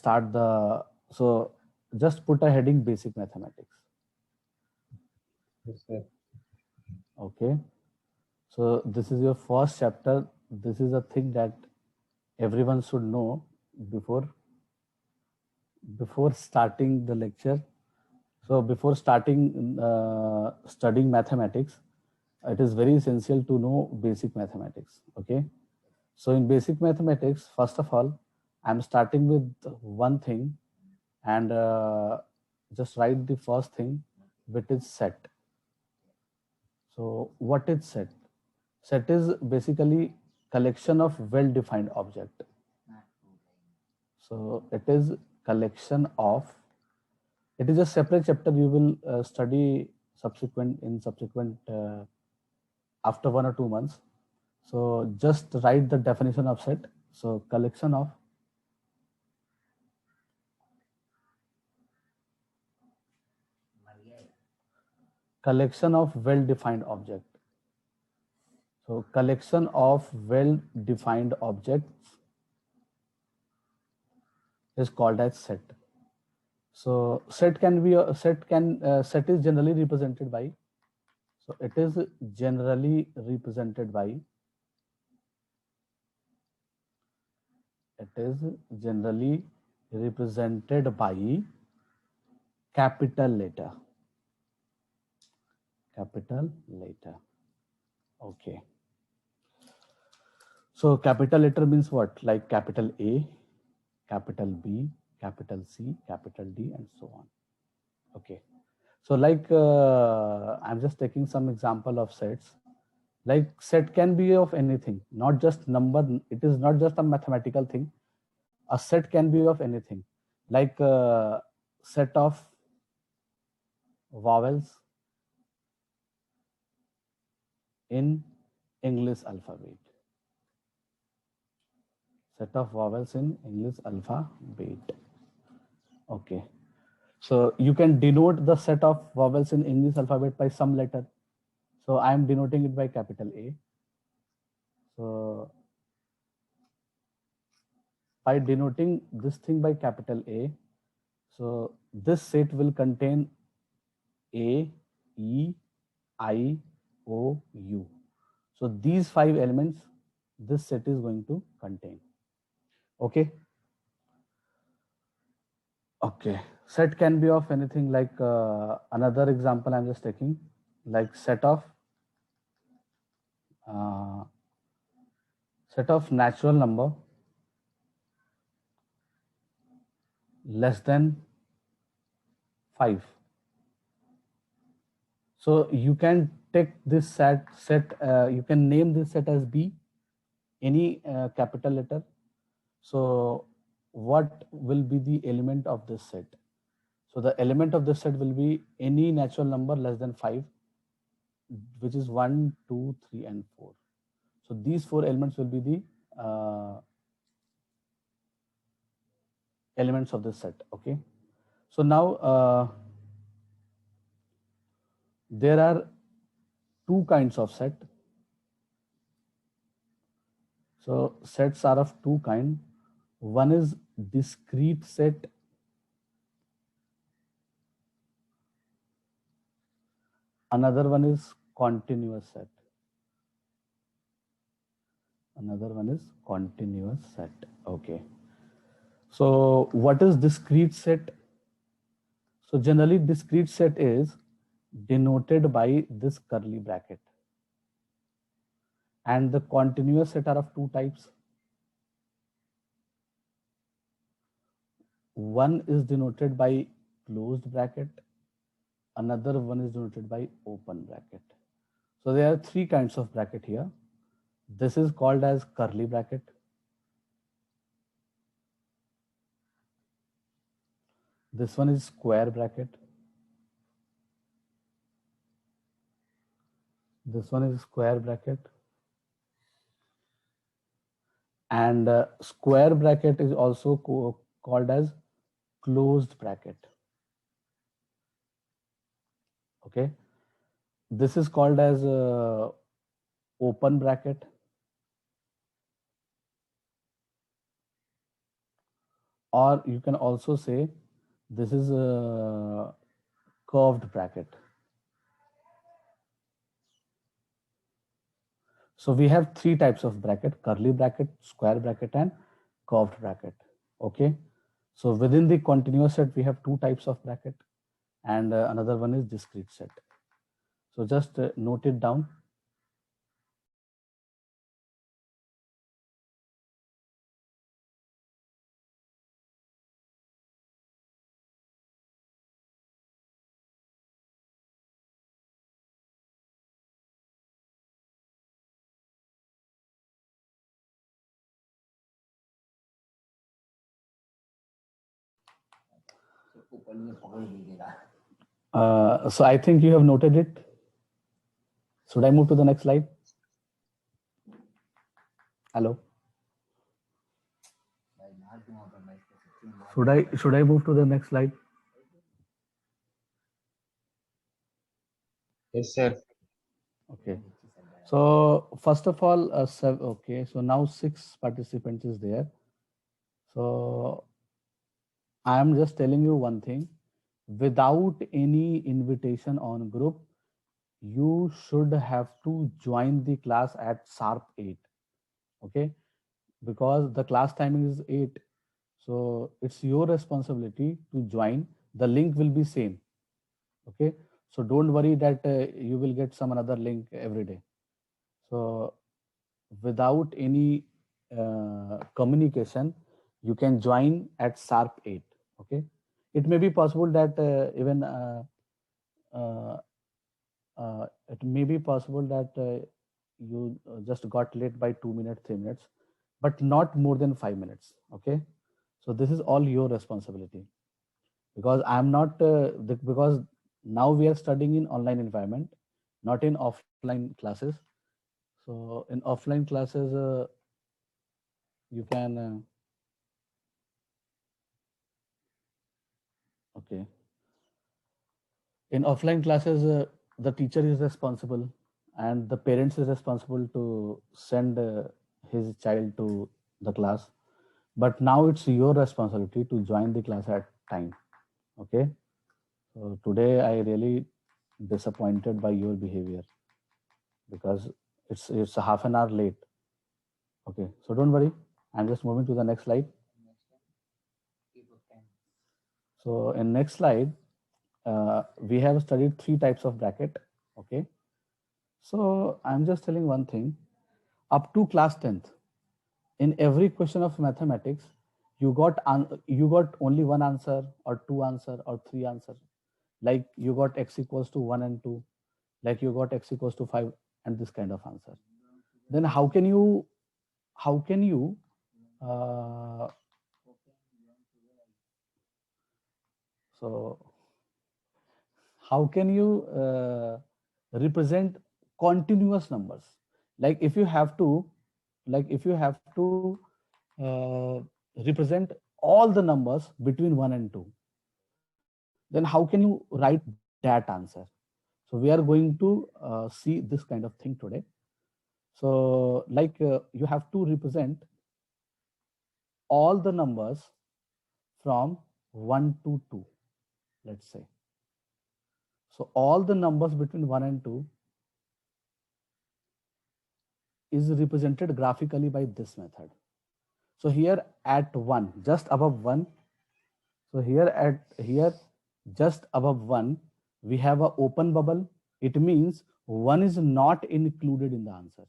start the, so just put a heading basic mathematics. Yes, sir. Okay. So this is your first chapter. This is a thing that everyone should know before starting the lecture. So before starting studying mathematics, it is very essential to know basic mathematics. Okay. So in basic mathematics, first of all, I'm starting with one thing, and just write the first thing, which is set. So what is set? Set is basically collection of well-defined object. So it is collection of, it is a separate chapter you will study subsequent after 1 or 2 months. So just write the definition of set. So collection of well-defined object. So collection of well-defined objects is called as set. So set can be set is generally represented by, so it is generally represented by, it is generally represented by capital letter. Capital letter. Okay. So capital letter means what? Like capital A, capital B, capital C, capital D, and so on. Okay. So like I'm just taking some example of sets. Like set can be of anything, not just number. It is not just a mathematical thing. A set can be of anything, like set of vowels in English alphabet. Set of vowels in English alphabet. Okay. So you can denote the set of vowels in English alphabet by some letter. So I am denoting it by capital A. So by denoting this thing by capital A, so this set will contain A, E, I, O, U. So these 5 elements this set is going to contain. Okay. Okay. Set can be of anything, like another example I'm just taking, like set of natural number less than 5. So you can take this set, you can name this set as B, any capital letter. So what will be the element of this set? So the element of this set will be any natural number less than 5, which is 1, 2, 3, and 4. So these 4 elements will be the elements of this set. Okay. So now there are 2 kinds of set. So sets are of 2 kinds. One is discrete set. Another one is continuous set. Another one is continuous set. Okay. So what is discrete set? So generally discrete set is denoted by this curly bracket. And the continuous set are of 2 types. One is denoted by closed bracket. Another one is denoted by open bracket. So there are 3 kinds of bracket here. This is called as curly bracket. This one is square bracket. This one is square bracket. And square bracket is also called as closed bracket. Okay. This is called as open bracket. or you can also say this is a curved bracket. So we have three types of bracket: curly bracket, square bracket, and curved bracket. Okay. So within the continuous set, we have two types of bracket, and another one is discrete set. So just note it down. So I think you have noted it. Should I move to the next slide? Hello. Should I move to the next slide? Yes, sir. Okay. So first of all, okay. So now 6 participants is there. So I am just telling you one thing. Without any invitation on group, you should have to join the class at sharp 8. Okay, because the class timing is 8. So it's your responsibility to join. The link will be same. Okay, so don't worry that you will get some another link every day. So without any communication, you can join at sharp 8. Okay, it may be possible that even uh, it may be possible that you just got late by 2 minutes, 3 minutes, but not more than 5 minutes. Okay, so this is all your responsibility, because I'm not because now we are studying in online environment, not in offline classes. So in offline classes, you can okay. In offline classes, the teacher is responsible and the parents is responsible to send his child to the class. But now it's your responsibility to join the class at time. Okay. So today I really disappointed by your behavior because it's a half an hour late. Okay. So don't worry. I'm just moving to the next slide. So in next slide, we have studied 3 types of bracket. Okay. So I'm just telling one thing. Up to class 10th, in every question of mathematics, you got only one answer or two answer or three answer. Like you got x equals to 1 and 2, like you got x equals to 5, and this kind of answer. Then how can you uh, so how can you represent continuous numbers? Like if you have to uh, represent all the numbers between 1 and 2, then how can you write that answer? So we are going to see this kind of thing today. So you have to represent all the numbers from 1 to 2, let's say. So all the numbers between 1 and 2 is represented graphically by this method. So here at 1, just above 1, so here just above 1, we have an open bubble. It means 1 is not included in the answer.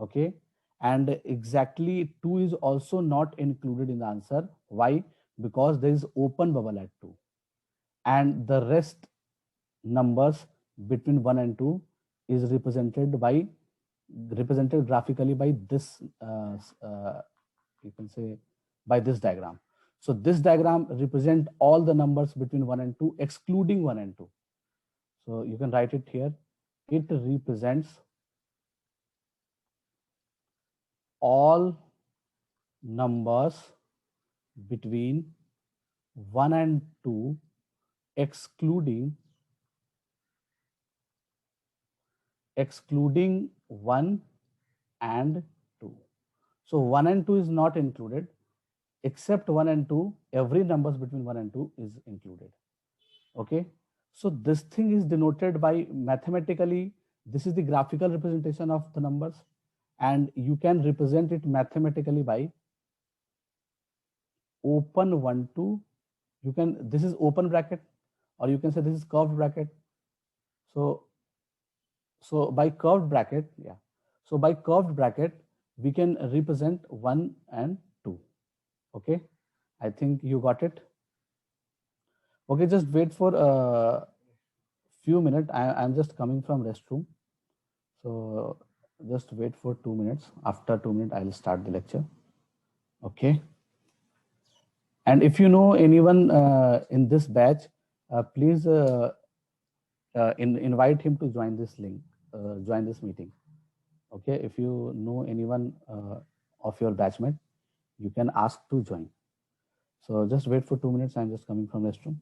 Okay, and exactly 2 is also not included in the answer. Why? Because there is open bubble at 2, and the rest numbers between 1 and 2 is represented graphically by this you can say by this diagram. So this diagram represent all the numbers between 1 and 2 excluding 1 and 2. So you can write it here. It represents all numbers between 1 and 2 excluding 1 and 2. So 1 and 2 is not included. except 1 and 2, every numbers between 1 and 2 is included. Okay, so this thing is denoted by mathematically, this is the graphical representation of the numbers, and you can represent it mathematically by open 1 2. You can, this is open bracket, or you can say this is curved bracket. So by curved bracket, yeah, so by curved bracket we can represent 1 and 2. Okay, I think you got it. Okay, just wait for a few minutes. I'm just coming from restroom, so just wait for 2 minutes. After 2 minutes I'll start the lecture. Okay, and if you know anyone in this batch, please invite him to join this link, join this meeting. Okay, if you know anyone of your batchmate, you can ask to join. So just wait for 2 minutes. I'm just coming from restroom.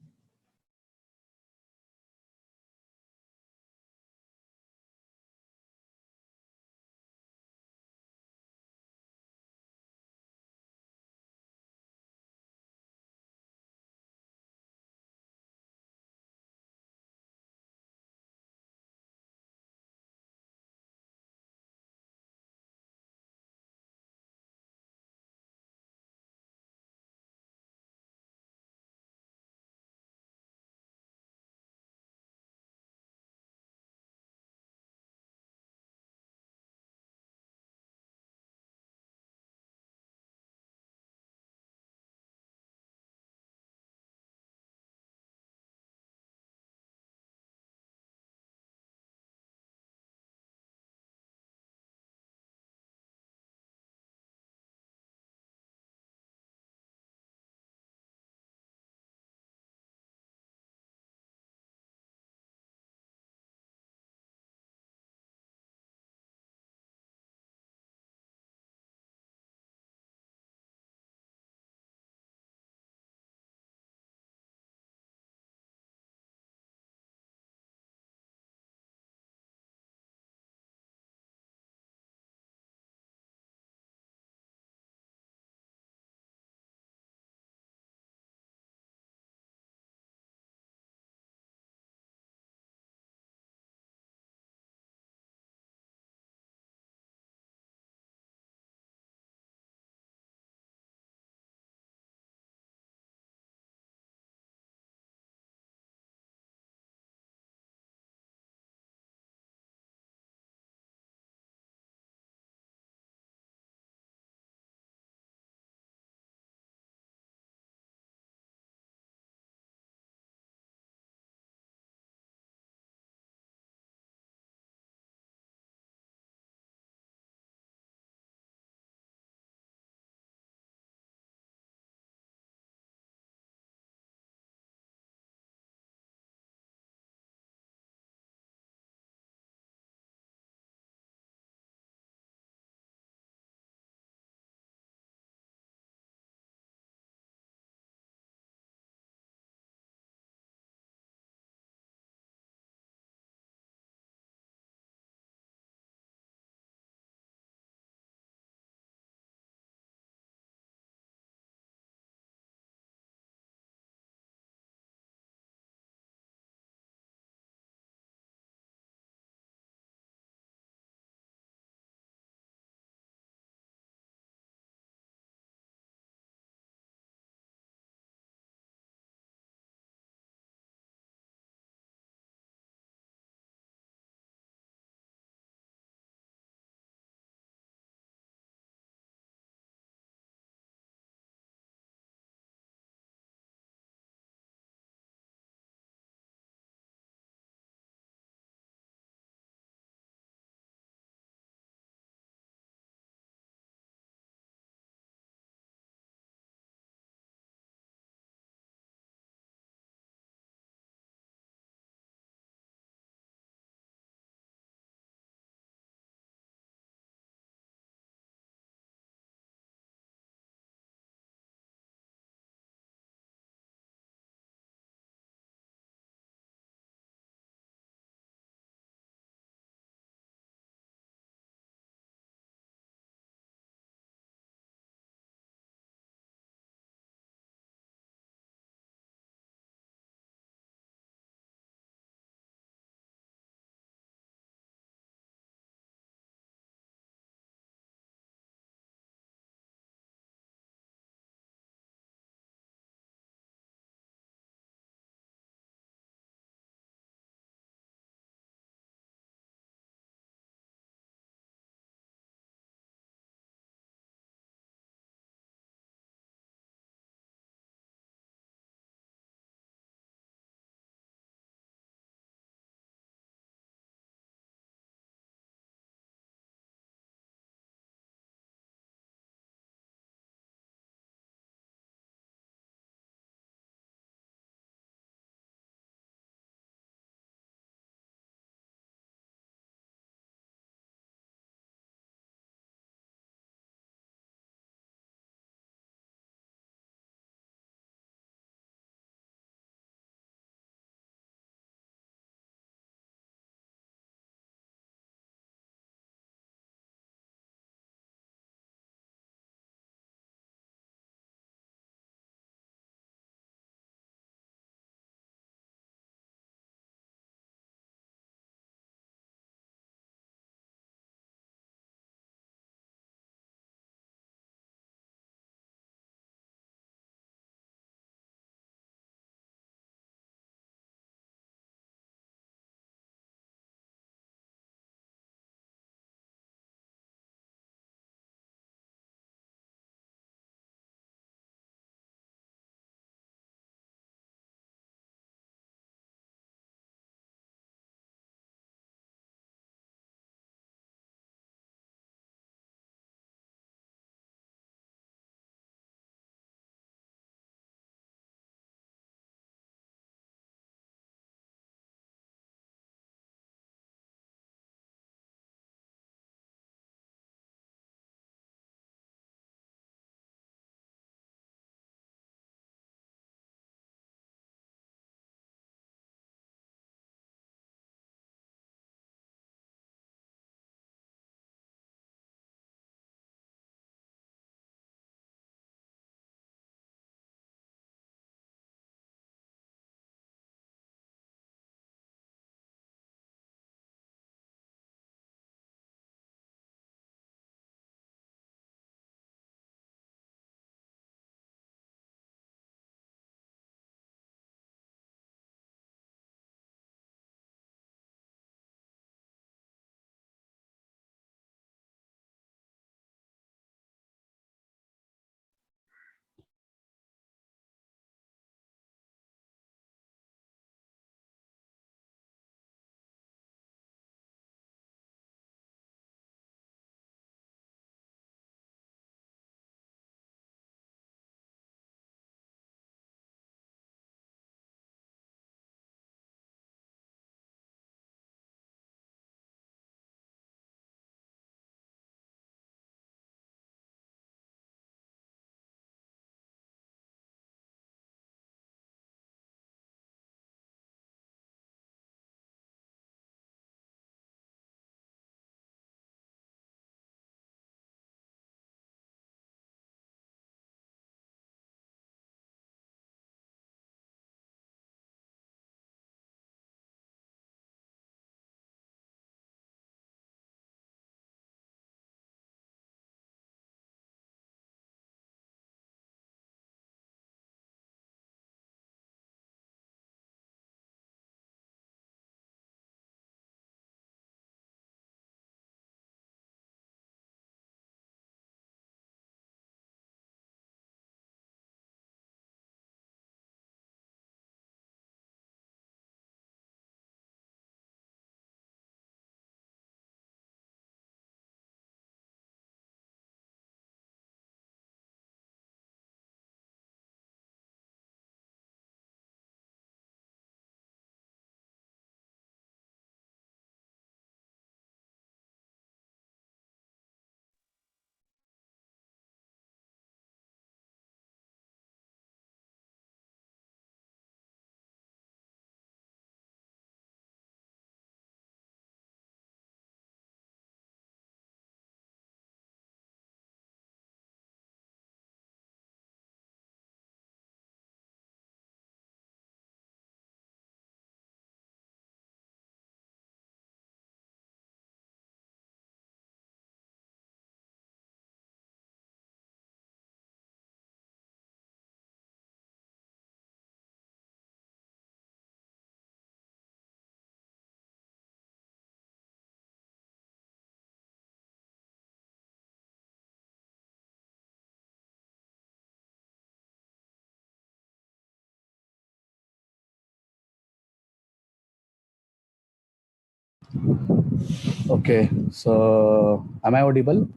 Okay, so am I audible?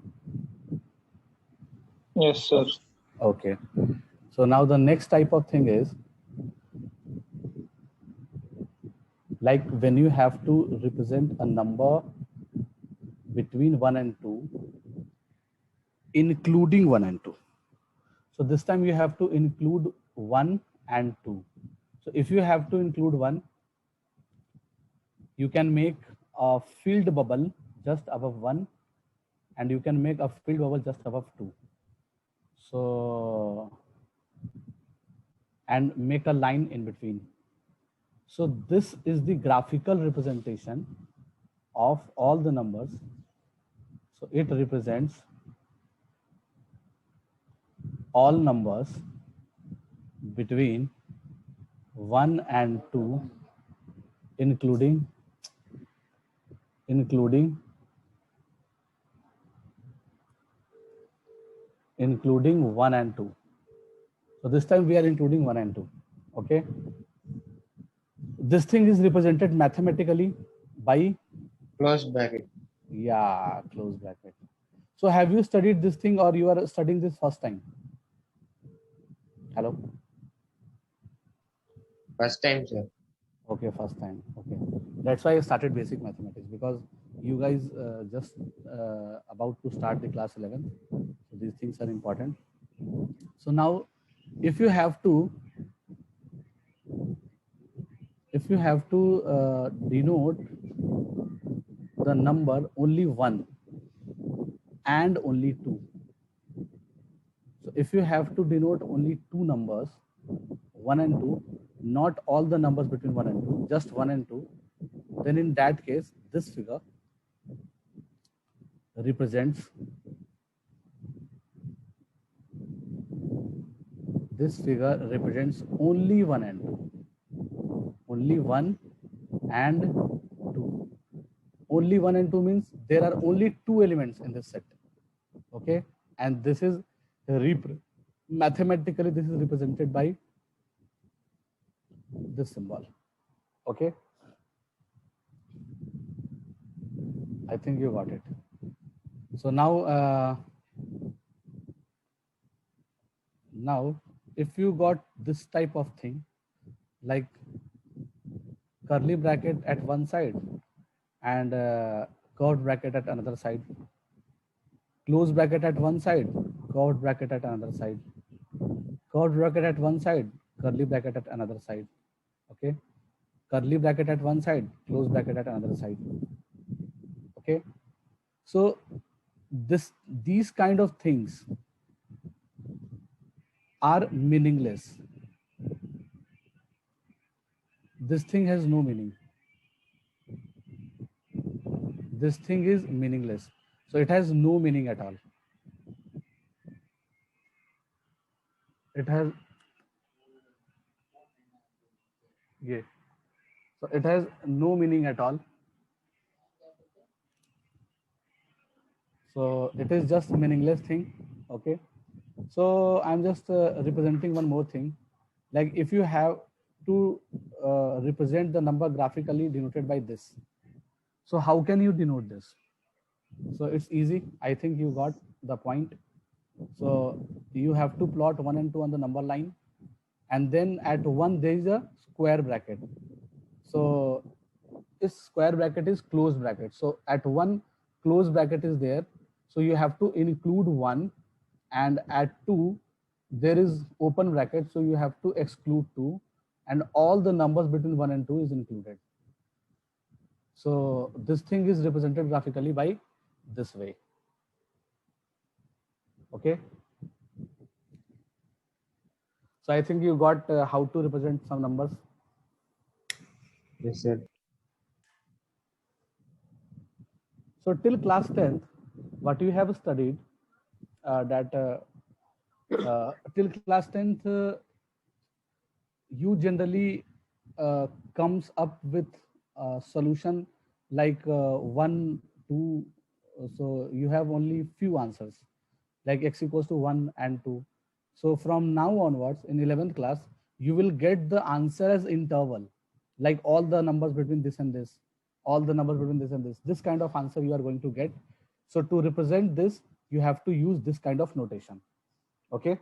Yes, sir. Okay, so now the next type of thing is like when you have to represent a number between 1 and 2, including 1 and 2. So this time you have to include 1 and 2. So if you have to include 1, you can make a filled bubble just above 1, and you can make a filled bubble just above 2. So, and make a line in between. So this is the graphical representation of all the numbers. So it represents all numbers between 1 and 2, including 1 and 2. So this time we are including 1 and 2. Okay. This thing is represented mathematically by, Close bracket. yeah, close bracket. So have you studied this thing, or you are studying this first time? Hello. First time, sir. Okay, first time. Okay, that's why I started basic mathematics, because you guys just about to start the class 11. So these things are important. So now, if you have to denote the number only 1 and only 2. So if you have to denote only two numbers, 1 and 2, not all the numbers between 1 and 2, just 1 and 2, then in that case, this figure represents only 1 and 2. Only 1 and 2. Only 1 and 2 means there are only two elements in this set. Okay, and this is mathematically this is represented by this symbol. Okay, I think you got it. So now if you got this type of thing, like curly bracket at one side and curved bracket at another side, close bracket at one side, curved bracket at another side, curved bracket at one side, curly bracket at another side. Okay, curly bracket at one side, close bracket at another side. Okay, so these kind of things are meaningless. This thing has no meaning. This thing is meaningless. So it has no meaning at all. It has, yeah. So it has no meaning at all. So it is just a meaningless thing. Okay. So I'm just representing one more thing. Like if you have to represent the number graphically denoted by this, so how can you denote this? So it's easy. I think you got the point. So you have to plot 1 and 2 on the number line, and then at 1 there is a square bracket. So this square bracket is closed bracket. So at 1 closed bracket is there. So you have to include 1, and at 2 there is open bracket. So you have to exclude 2, and all the numbers between 1 and 2 is included. So this thing is represented graphically by this way. Okay. So I think you got how to represent some numbers. Yes, sir. So till class 10th, what you have studied till class 10th, you generally comes up with a solution like 1, 2. So you have only few answers like x equals to 1 and 2. So from now onwards in 11th class, you will get the answer as interval, like all the numbers between this and this, all the numbers between this and this kind of answer you are going to get. So to represent this, you have to use this kind of notation. Okay.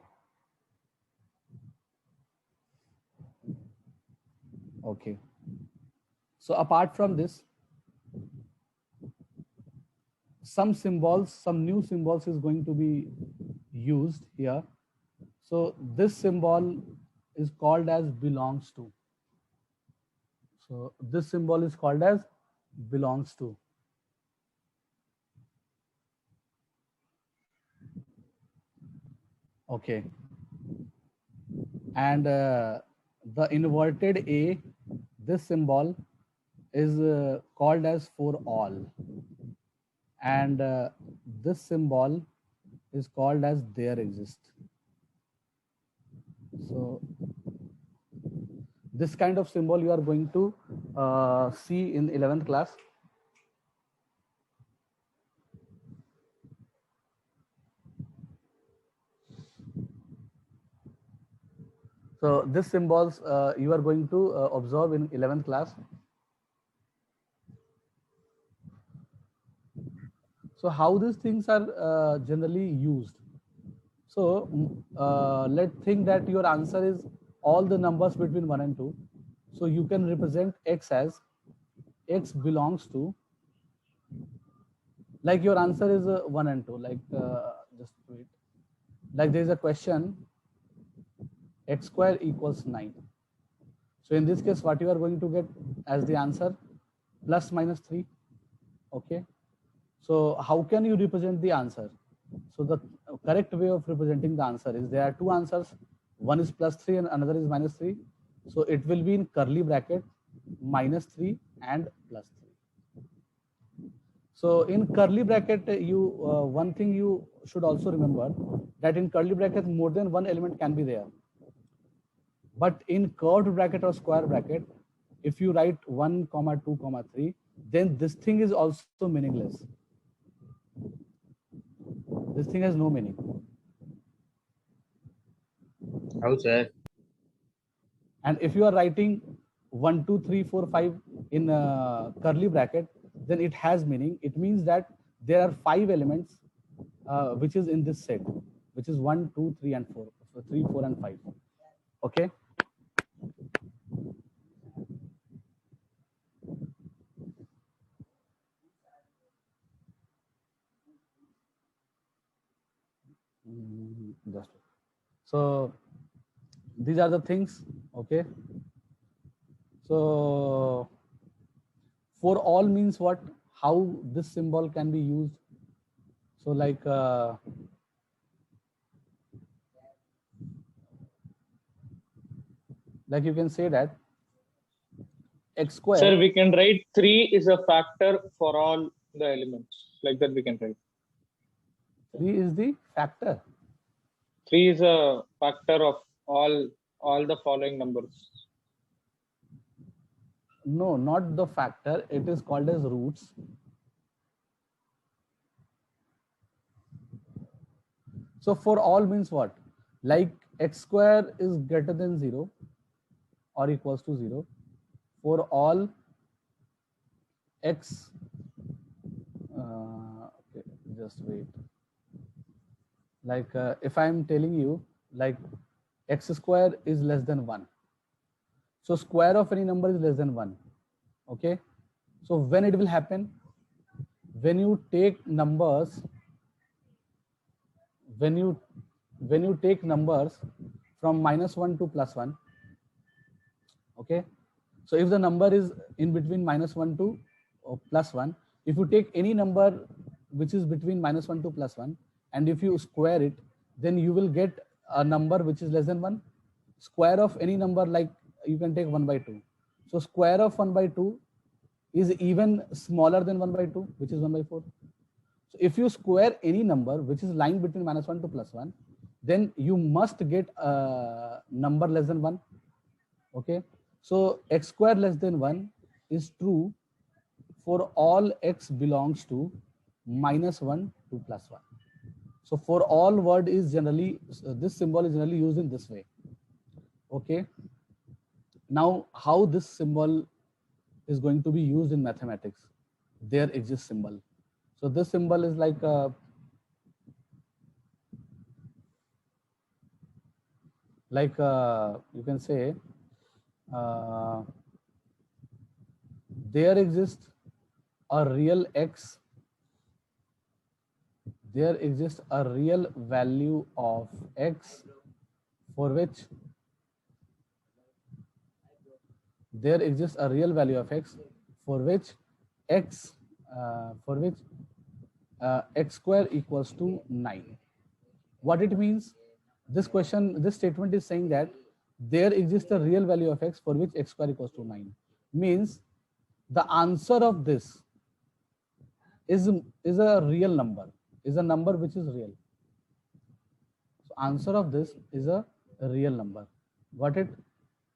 Okay. So apart from this, some symbols, some new symbols is going to be used here. So this symbol is called as belongs to. So this symbol is called as belongs to. Okay. And the inverted A, this symbol is called as for all. And this symbol is called as there exist. So this kind of symbol you are going to see in 11th class. So this symbols you are going to observe in 11th class. So how these things are generally used? So let's think that your answer is all the numbers between 1 and 2. So you can represent x as x belongs to, like your answer is 1 and 2. Like just wait. Like there is a question, x square equals 9. So in this case, what you are going to get as the answer? Plus minus 3. Okay. So how can you represent the answer? So the correct way of representing the answer is there are two answers. One is plus 3 and another is minus 3. So it will be in curly bracket minus 3 and plus 3. So in curly bracket, you one thing you should also remember that in curly bracket more than one element can be there. But in curved bracket or square bracket, if you write 1, 2, 3, then this thing is also meaningless. This thing has no meaning. How, sir? And if you are writing 1, 2, 3, 4, 5 in curly bracket, then it has meaning. It means that there are 5 elements which is in this set, which is 1, 2, 3, and 4. So 3, 4, and 5. Okay. Just so these are the things. Okay. So for all means what? How this symbol can be used? So like you can say that x square. Sir, we can write 3 is a factor for all the elements. Like that we can write. 3 is the factor. 3 is a factor of all the following numbers. No, not the factor. It is called as roots. So for all means what? Like x square is greater than 0 or equals to 0. For all x, okay, just wait. Like if I am telling you like x square is less than 1. So square of any number is less than 1. Okay. So when it will happen? When you take numbers, when you take numbers from -1 to +1. Okay. So if the number is in between -1 to +1, if you take any number which is between -1 to +1, and if you square it, then you will get a number which is less than 1. Square of any number, like you can take 1/2. So square of 1/2 is even smaller than 1/2, which is 1/4. So if you square any number which is lying between -1 to +1, then you must get a number less than 1. Okay. So x square less than 1 is true for all x belongs to -1 to +1. So for all word is generally, this symbol is generally used in this way. Okay. Now how this symbol is going to be used in mathematics. There exists symbol. So this symbol is like you can say uh, there exists a real x, there exists a real value of x for which there exists a real value of x for which x for which x square equals to 9. What it means? This statement is saying that there exists a real value of x for which x square equals to 9. Means the answer of this is a real number, is a number which is real. So answer of this is a real number. Got it?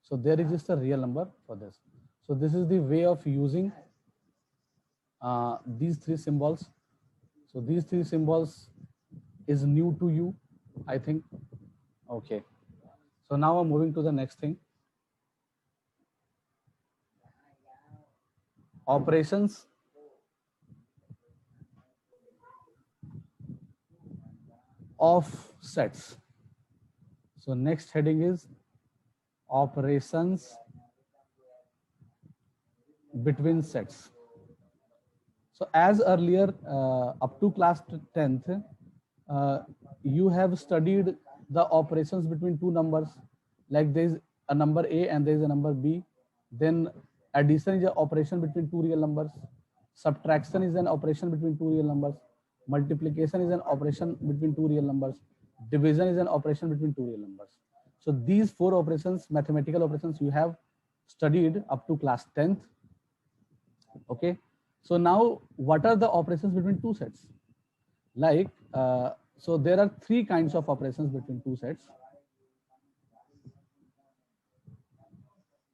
So there exists a real number for this. So this is the way of using these three symbols. So these three symbols is new to you, I think. Okay. So now I'm moving to the next thing. Operations of sets. So next heading is operations between sets. So as earlier, up to class 10th, you have studied the operations between two numbers, like there is a number A and there is a number B. Then addition is an operation between two real numbers. Subtraction is an operation between two real numbers. Multiplication is an operation between two real numbers. Division is an operation between two real numbers. So these four operations, mathematical operations, you have studied up to class 10th. Okay. So now what are the operations between two sets? Like, so there are three kinds of operations between two sets.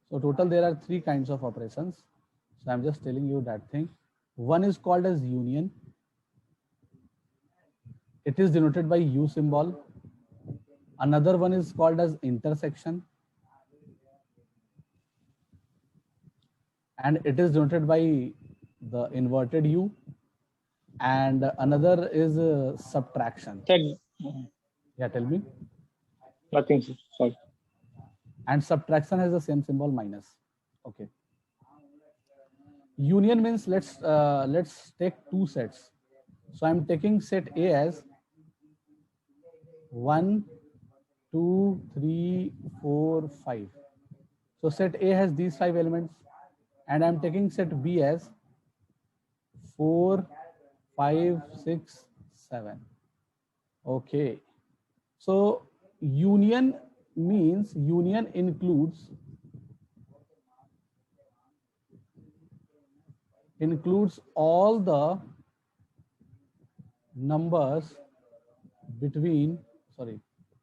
So total there are three kinds of operations. So I'm just telling you that thing. One is called as union. It is denoted by U symbol. Another one is called as intersection. And it is denoted by the inverted U. And another is subtraction. Yeah, tell me. Nothing, sir. Sorry. And subtraction has the same symbol, minus. Okay. Union means let's take two sets. So I'm taking set A as 1, 2, 3, 4, 5. So set A has these 5 elements, and I'm taking set B as 4, 5, 6, 7. Okay. So union means union includes all the numbers between, sorry,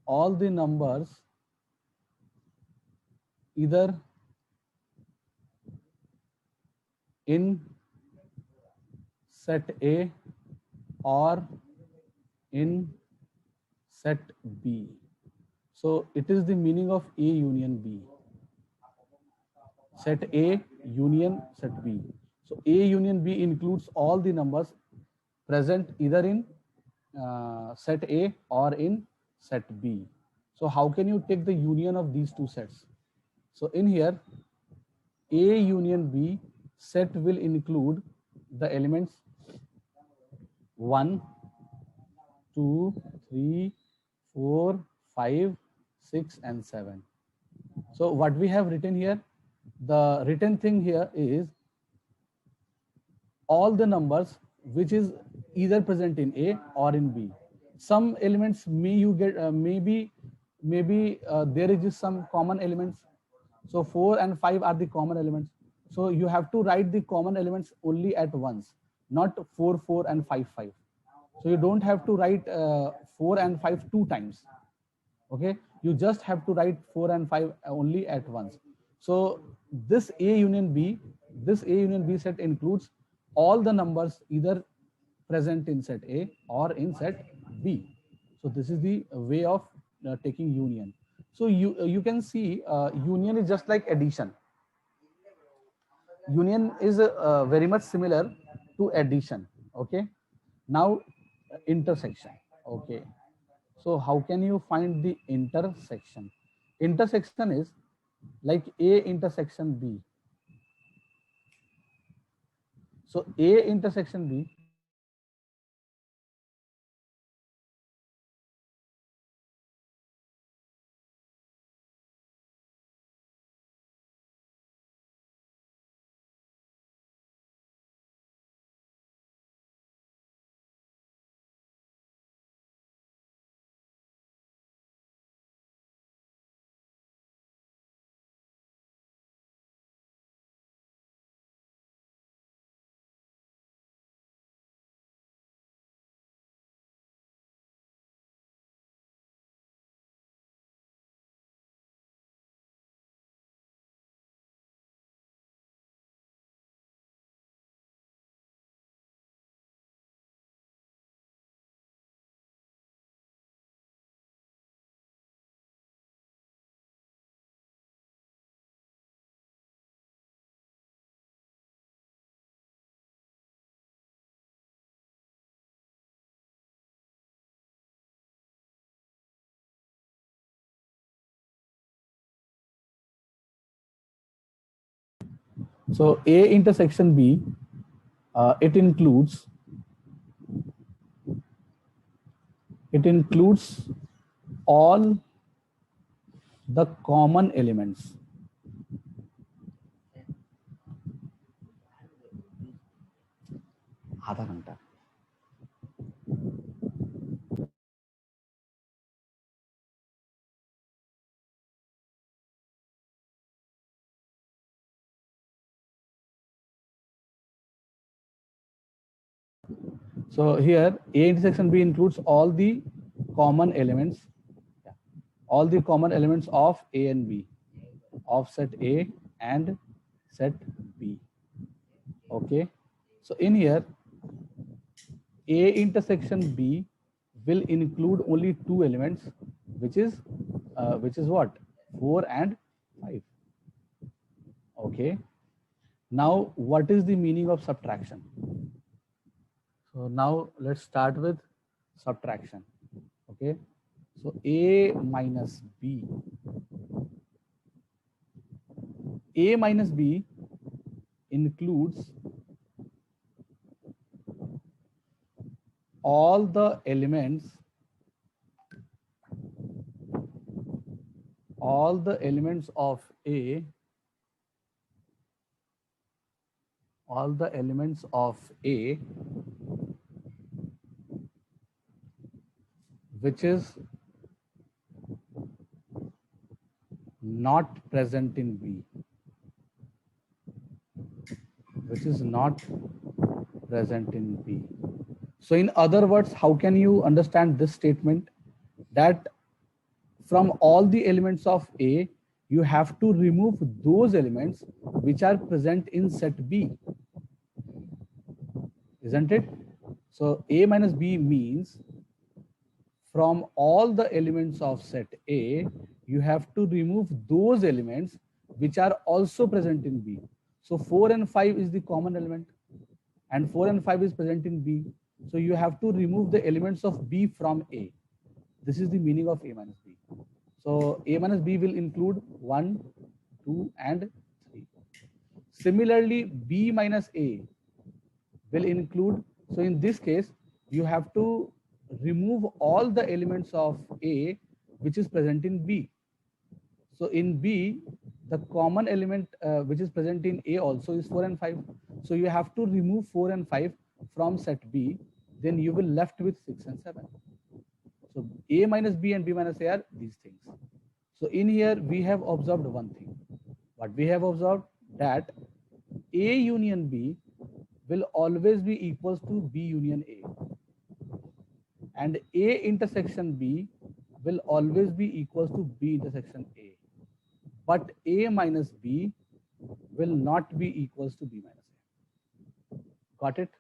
all the numbers either in set A or in set B. So it is the meaning of A union B. Set A union set B. So A union B includes all the numbers present either in set A or in set B. So how can you take the union of these two sets? So in here, A union B set will include the elements 1, 2, 3, 4, 5, 6, and 7. So what we have written here, the written thing here is all the numbers which is either present in A or in B. Some elements may you get maybe there is just some common elements. So 4 and 5 are the common elements. So you have to write the common elements only at once, not 4, 4 and 5, 5. So you don't have to write 4 and 5 two times. Okay, you just have to write 4 and 5 only at once. So this A union B set includes all the numbers either present in set A or in set B. So this is the way of taking union. So you can see union is just like addition. union is very much similar to addition. Okay. Now intersection. Okay. So how can you find the intersection? Intersection is like A intersection B. So A intersection B. So A intersection B, it includes all the common elements. आधा घंटा. So here A intersection B includes all the common elements, all the common elements of A and B, of set A and set B. Okay. So in here, A intersection B will include only two elements, which is what? 4 and 5. Okay. Now, what is the meaning of subtraction? So now let's start with subtraction. Okay. So A minus B. A minus B includes all the elements of A, which is not present in B, So in other words, how can you understand this statement? That from all the elements of A, you have to remove those elements which are present in set B, isn't it? So A minus B means from all the elements of set A, you have to remove those elements which are also present in B. So 4 and 5 is the common element, and 4 and 5 is present in B. So you have to remove the elements of B from A. This is the meaning of A minus B. So A minus B will include 1, 2, and 3. Similarly, B minus A will include, so in this case, you have to remove all the elements of A which is present in B. So in B, the common element which is present in A also is 4 and 5. So you have to remove 4 and 5 from set B, then you will left with 6 and 7. So A minus B and B minus A are these things. So in here, we have observed one thing. What we have observed, that A union B will always be equals to B union A. And A intersection B will always be equals to B intersection A. But A minus B will not be equals to B minus A. Got it?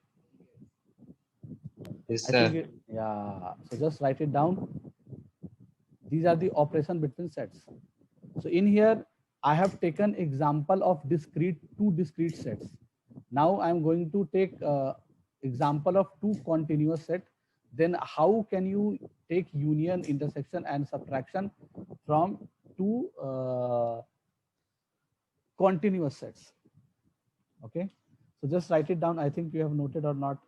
Yes, I sir. think yeah. So just write it down. These are the operation between sets. So in here, I have taken example of two discrete sets. Now I'm going to take example of two continuous set. Then how can you take union, intersection, and subtraction from two continuous sets? Okay, so just write it down. I think you have noted or not.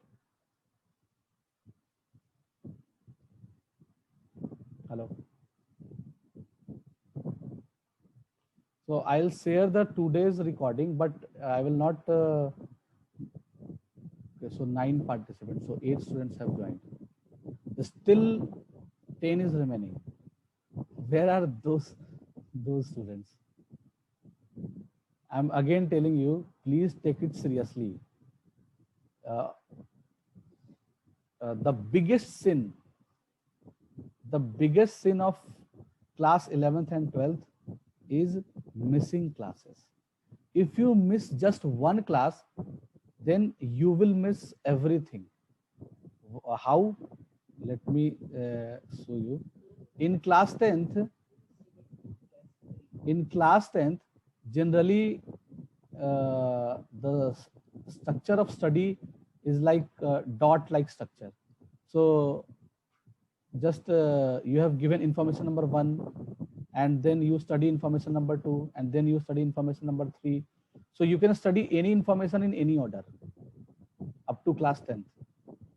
Hello. So I'll share the today's recording, but I will not. Okay, so 9 participants. So 8 students have joined. Still 10 is remaining. Where are those students? I'm again telling you, please take it seriously. The biggest sin of class 11th and 12th is missing classes. If you miss just one class, then you will miss everything. How? Let me show you. In class 10th, generally the structure of study is like dot-like structure. So just you have given information number 1, and then you study information number 2, and then you study information number 3. So you can study any information in any order up to class 10th.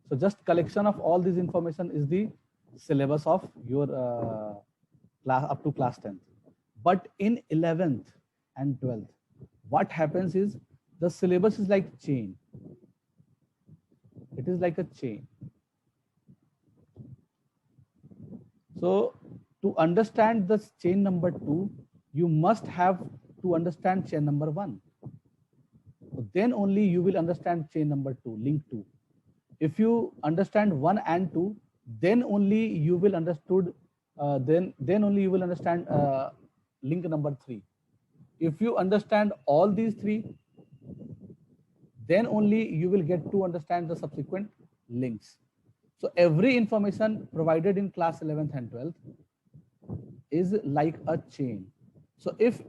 So just collection of all this information is the syllabus of your class up to class 10th. But in 11th and 12th, what happens is the syllabus is like chain. It is like a chain. So to understand the chain number 2, you must have to understand chain number 1. So then only you will understand chain number 2, link 2. If you understand 1 and 2, then only you will understood. Then only you will understand link number 3. If you understand all these 3, then only you will get to understand the subsequent links. So every information provided in class 11th and 12th is like a chain. So if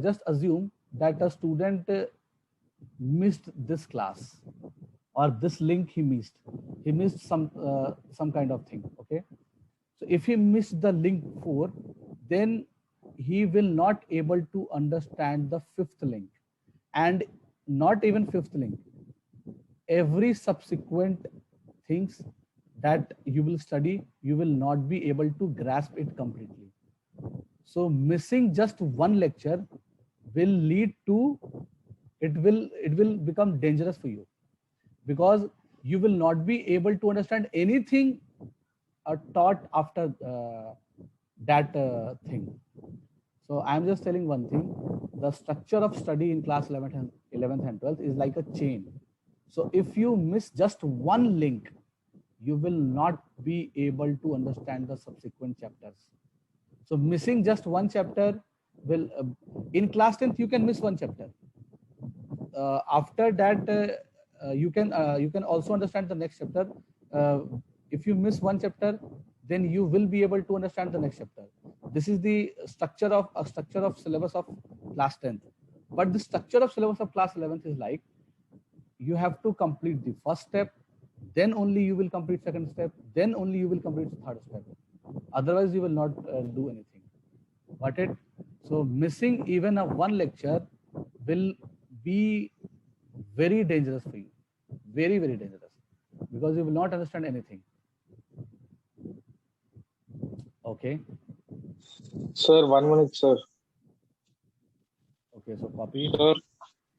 just assume that a student missed this class, or this link he missed some kind of thing. Okay, so if he missed the link 4, then he will not able to understand the 5th link, and not even 5th link, every subsequent things that you will study, you will not be able to grasp it completely. So missing just one lecture will lead to it will become dangerous for you, because you will not be able to understand anything taught after that thing. So I'm just telling one thing: the structure of study in class 11th and 12th is like a chain. So if you miss just one link, you will not be able to understand the subsequent chapters. So missing just one chapter will in class 10th you can miss one chapter. After that you can also understand the next chapter. If you miss one chapter, then you will be able to understand the next chapter. This is the structure of syllabus of class 10th. But the structure of syllabus of class 11th is like, you have to complete the first step, then only you will complete second step, then only you will complete the third step. Otherwise you will not do anything. Got it? So missing even a one lecture will be very dangerous for you. Very, very dangerous. Because you will not understand anything. Okay. Sir, 1 minute, sir. Okay, so copy. Sir.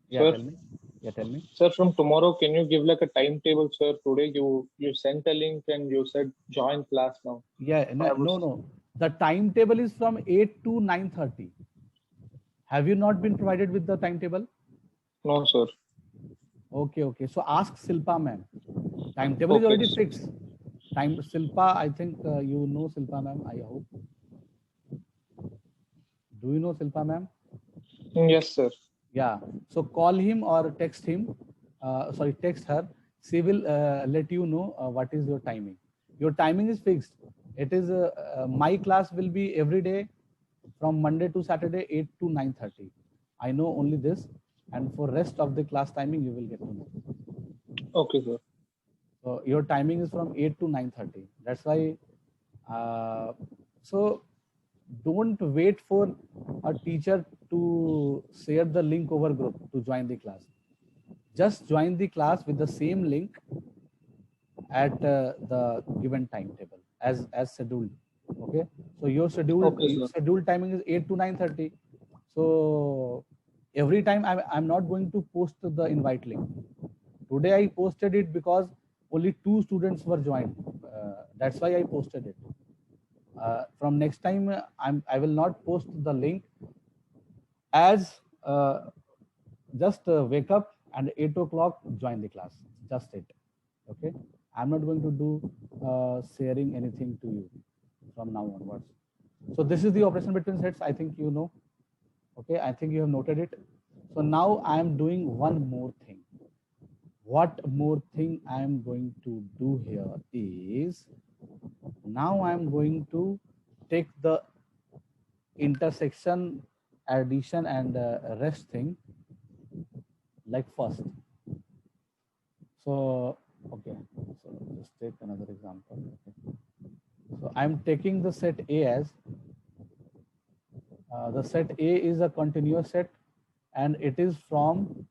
Yeah, Sir. tell me. Yeah, tell me. Sir, from tomorrow, can you give like a timetable, sir? Today you sent a link and you said join class now. Yeah, no. The timetable is from 8 to 9:30. Have you not been provided with the timetable? No, sir. Okay. So ask Silpa ma'am. Timetable is already fixed. Silpa, I think you know Silpa ma'am, I hope. Do you know Silpa ma'am? Yes, sir. Yeah. So call him or text him. Text her. She will let you know what is your timing. Your timing is fixed. It is my class will be every day from Monday to Saturday 8 to 9:30. I know only this, and for rest of the class timing you will get to know. Okay, sir. So your timing is from 8 to 9:30. That's why. So don't wait for a teacher to share the link over group to join the class. Just join the class with the same link at the given timetable as scheduled. Okay, so your Okay, sir. scheduled timing is 8 to 9:30. So every time I'm not going to post the invite link. Today I posted it because only 2 students were joined. That's why I posted it. From next time I will not post the link as just wake up and 8 o'clock join the class, just it. Okay, I'm not going to do sharing anything to you from now onwards. So this is the operation between sets. I think you know. Okay, I think you have noted it. So now I am doing one more thing. What more thing I am going to do here is, now I am going to take the intersection, addition and rest thing like first. So okay, so let's take another example. Okay. So I'm taking the set A as the set A is a continuous set and it is from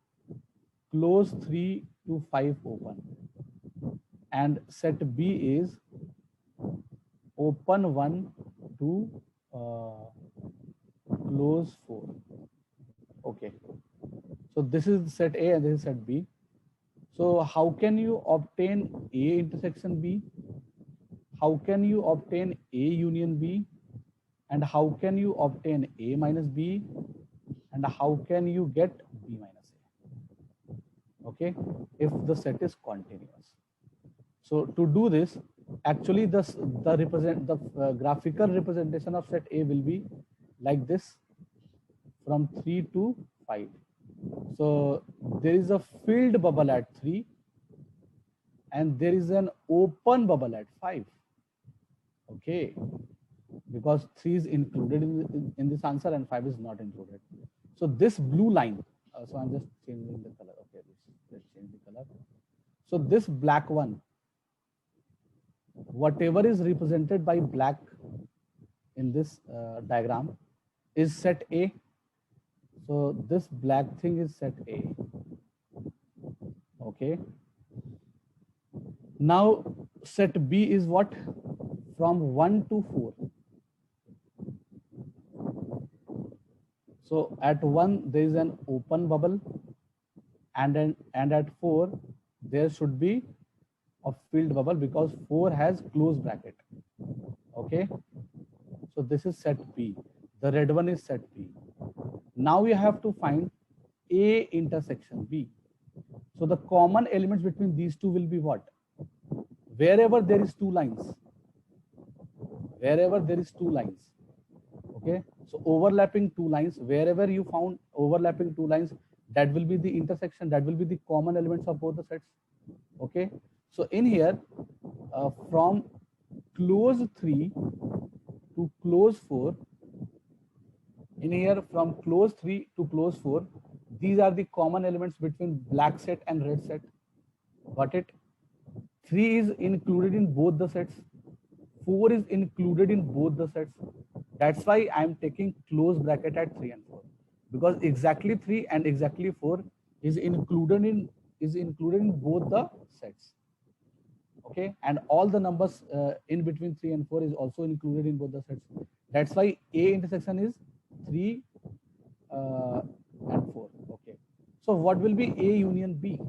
close 3 to 5 open, and set B is open 1 to close 4. Okay, so this is set A and this is set B. So how can you obtain A intersection B? How can you obtain A union B? And how can you obtain A minus B? And how can you get B minus A? Okay, if the set is continuous. So to do this, actually the graphical representation of set A will be like this, from 3 to 5. So there is a filled bubble at 3 and there is an open bubble at 5. Okay, because 3 is included in this answer and 5 is not included. So this blue line, so I'm just changing the color. Okay, let's change the color. So this black one, whatever is represented by black in this diagram is set A. So this black thing is set A. Okay. Now set B is what? From 1 to 4. So at 1 there is an open bubble, and at 4 there should be a filled bubble because 4 has closed bracket. Okay. So this is set B. The red one is set B. Now we have to find A intersection B. So the common elements between these two will be what? Wherever there is 2 lines. Wherever there is 2 lines. Okay. So overlapping 2 lines, wherever you found overlapping 2 lines, that will be the intersection, that will be the common elements of both the sets. Okay. So in here, from close 3 to close 4, in here from close 3 to close 4, these are the common elements between black set and red set. Got it? 3 is included in both the sets. 4 is included in both the sets. That's why I'm taking close bracket at 3 and 4, because exactly 3 and exactly 4 is included in both the sets. Okay, and all the numbers in between 3 and 4 is also included in both the sets. That's why A intersection is 3 and 4. Okay, so what will be A union B?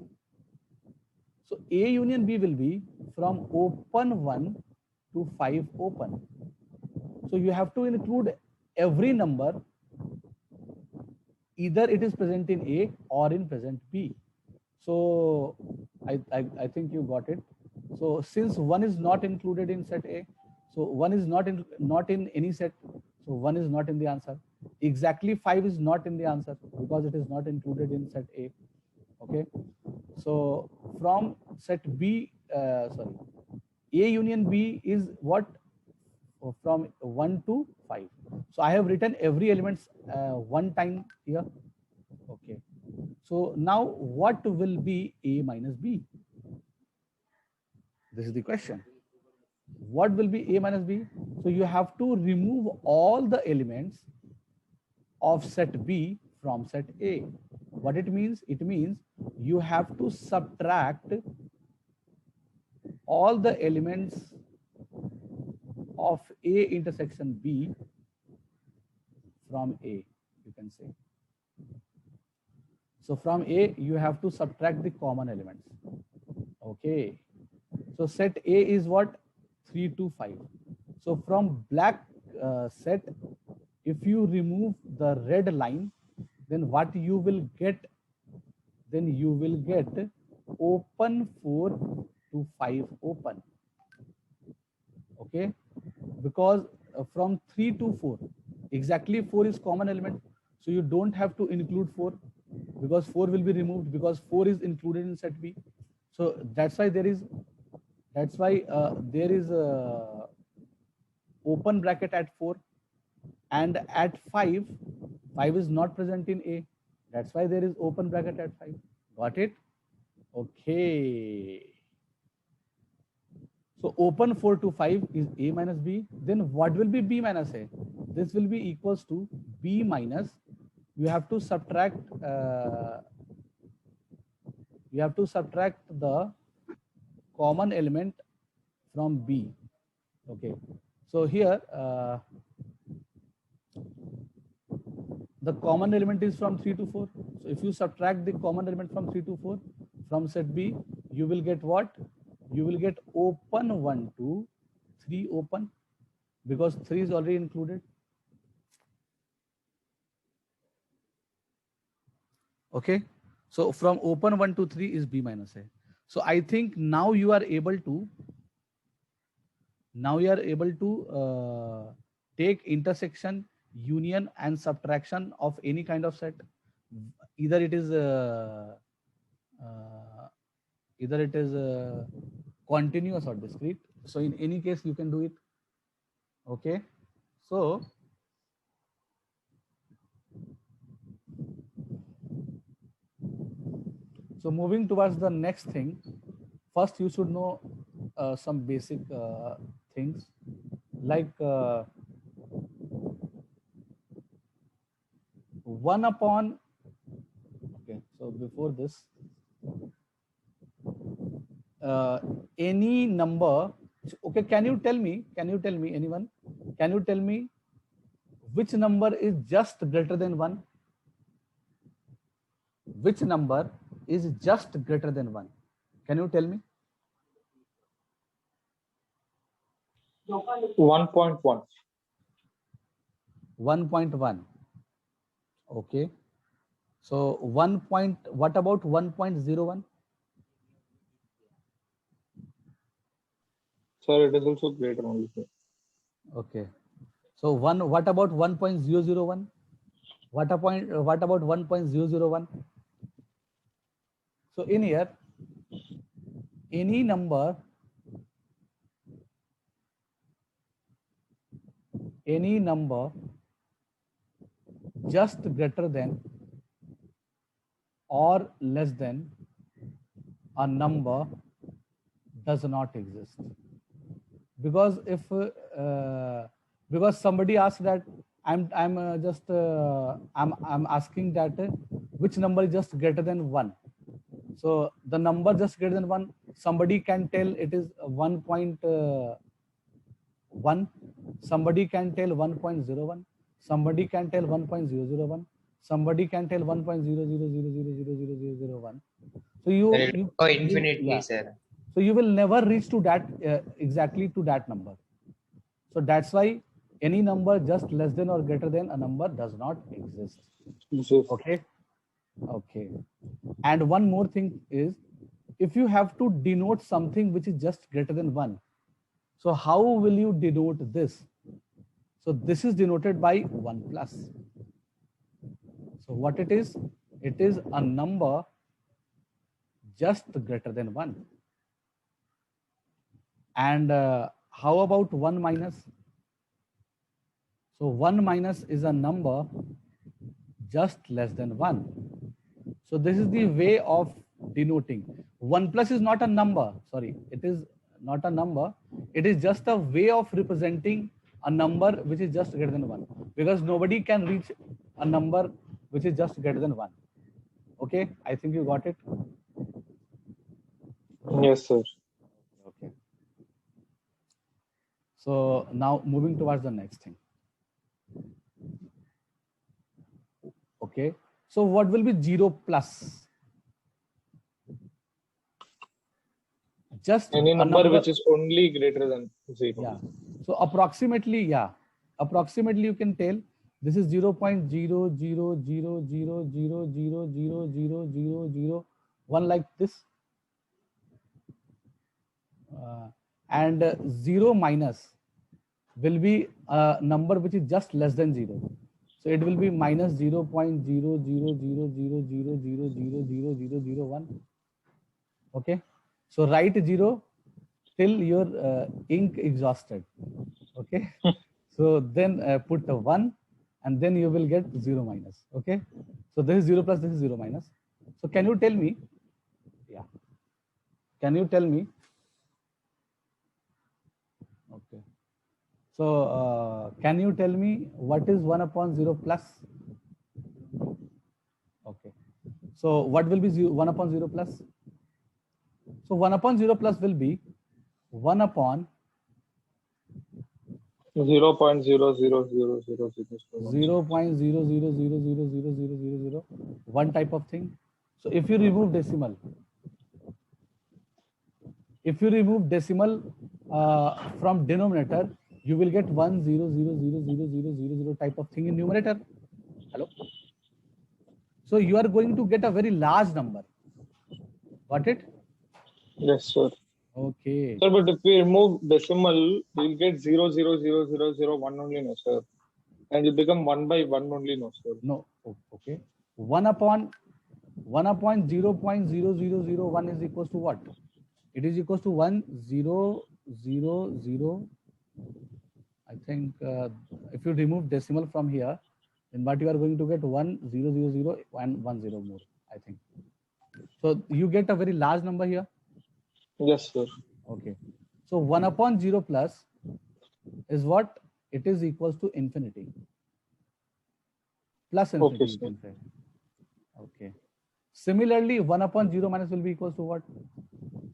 So A union B will be from open 1 to 5 open. So you have to include every number, either it is present in A or in present B. So I think you got it. So since 1 is not included in set A, so 1 is not in any set, so 1 is not in the answer. Exactly 5 is not in the answer because it is not included in set A. Okay, so from set B, A union B is what? From 1 to 5. So I have written every element one time here. Okay. So now what will be A minus B? This is the question. What will be A minus B? So you have to remove all the elements of set B from set A. What it means? It means you have to subtract all the elements of A intersection B from A, you can say. So from A, you have to subtract the common elements. Okay. So set A is what? 3, 2, 5. So from black set, if you remove the red line, then what you will get? Then you will get open 4 to 5 open. Okay. Because from 3 to 4, exactly 4 is common element. So you don't have to include 4 because 4 will be removed because 4 is included in set B. So that's why there is open bracket at 4, and at 5 is not present in A. That's why there is open bracket at 5. Got it? Okay. So open 4 to 5 is A minus B. Then what will be B minus A? This will be equals to B minus, you have to subtract the common element from B. Okay. So here the common element is from 3 to 4. So if you subtract the common element from 3 to 4 from set B, you will get what? You will get open 1, 2, 3 open, because 3 is already included. Okay. So from open 1 to 3 is B minus A. So I think now you are able to take intersection, union and subtraction of any kind of set. Either it is continuous or discrete. So in any case you can do it. Okay. So moving towards the next thing, first you should know some basic things like 1 upon, okay, so before this, any number, okay, can you tell me anyone, can you tell me which number is just greater than 1? Which number is just greater than 1? Can you tell me? 1.1. 1.1. Okay. So what about 1.01? Sir, it is also greater only. Okay. So what about 1.001? What about 1.001? So in here, any number just greater than or less than a number does not exist. Because if because somebody asked that, I'm asking that which number is just greater than 1. So the number just greater than 1, somebody can tell it is 1.1, somebody can tell 1.01, somebody can tell 1.001, somebody can tell 1.000000001. So infinitely, sir. So you will never reach to that exactly to that number. So that's why any number just less than or greater than a number does not exist. Okay. Okay. And one more thing is, if you have to denote something which is just greater than 1, so how will you denote this? So this is denoted by 1 plus. So what it is? It is a number just greater than 1. And how about 1 minus? So 1 minus is a number just less than 1. So this is the way of denoting. 1 plus is not a number. Sorry, it is not a number. It is just a way of representing a number which is just greater than 1. Because nobody can reach a number which is just greater than 1. Okay, I think you got it. Yes, sir. Okay. So now moving towards the next thing. Okay. So what will be 0 plus? Just Any a number which is only greater than 0. Yeah. So approximately, yeah. Approximately you can tell this is 0.0000000000001 like this. And 0 minus will be a number which is just less than 0. So it will be minus 0.00000000001. Okay. So write 0 till your ink exhausted. Okay. So then put a 1 and then you will get 0 minus. Okay. So this is 0 plus, this is 0 minus. So can you tell me? Yeah. Can you tell me? Okay. So can you tell me what is 1 upon 0 plus? Okay. So what will be 1 upon 0 plus? So 1 upon 0 plus will be 1 upon 0.000000000. one type of thing. So if you remove decimal, from denominator, you will get 100000000 type of thing in numerator. Hello. So you are going to get a very large number. Got it? Yes, sir. Okay. Sir, but if we remove decimal, we'll get 0.0000001 only, no, sir. And it become 1 by 1 only, no, sir. No. Okay. 1 upon 0.00001 is equals to what? It is equals to 1000. I think if you remove decimal from here, then what you are going to get 1000 and 10 more, I think. So you get a very large number here. Yes, sir. Okay. So 1 upon 0 plus is what? It is equals to infinity. Plus infinity, Okay, you can say. Okay. Similarly, 1 upon 0 minus will be equals to what?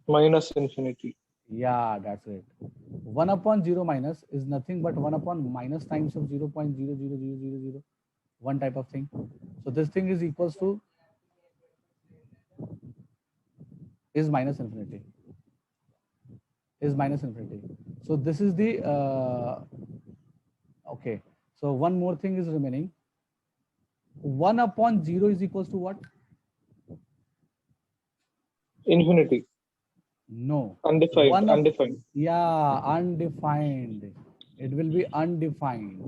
Minus infinity. Yeah, that's it. 1 upon 0 minus is nothing but 1 upon minus times of 0.00000, one type of thing. So this thing is equals to is minus infinity. Is minus infinity. So this is the okay. So one more thing is remaining. 1 upon 0 is equals to what? Infinity. No. Undefined. Undefined. Yeah, undefined. It will be undefined.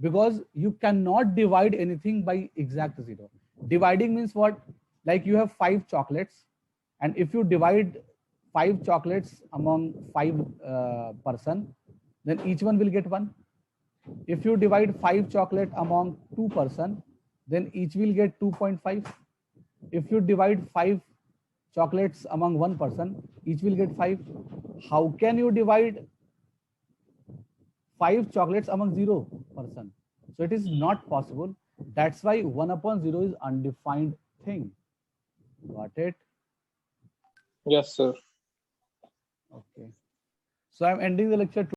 Because you cannot divide anything by exact 0. Dividing means what? Like you have 5 chocolates, and if you divide 5 chocolates among 5 person, then each one will get 1. If you divide 5 chocolate among 2 person, then each will get 2.5. If you divide 5 chocolates among 1 person, each will get 5. How can you divide 5 chocolates among 0 person? So it is not possible. That's why 1 upon 0 is undefined thing. Got it? Yes, sir. Okay. So I'm ending the lecture.